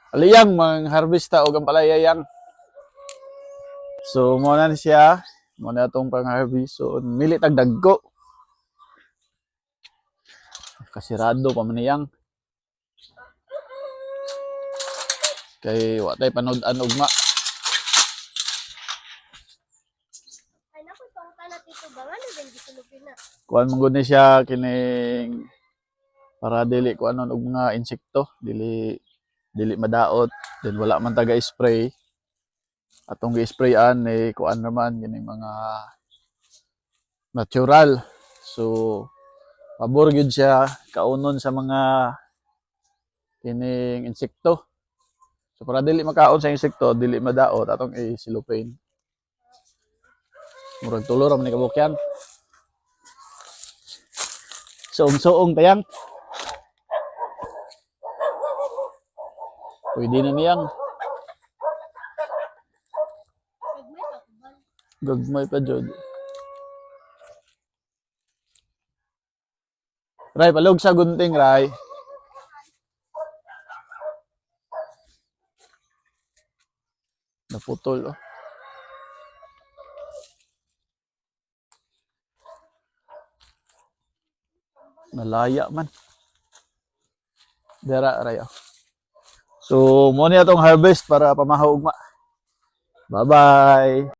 Aliyang mang harvest ta og ang palayayang. So mo na siya, mo na tong pang-harvest. So mili tag dagko. Kasirado pa man niyang. Kay wa tay panud-an ugma. Ay naku tong kanat ito ba nga din gisulupin na. Kuan man gud ni siya kining para dili ko anon og mga insekto, dili madaot, then wala man taga spray. Atong gi-sprayan eh kuan naman kining mga natural. So pabor gyud siya kaunon sa mga kining insekto. So para dili makaon sa insekto, dili madaot atong i-cellophane. Murag tulo ra man ni kabukyan. Suong-suong tayang. Pwede na niyang. Gagmay pa ko ba? Gagmay pa jud. Ray, palog sa gunting, Ray. Naputol, oh. Nalaya man. Dera, Ray, oh. So, mo niya tong harvest para pamahaw ugma. Bye-bye.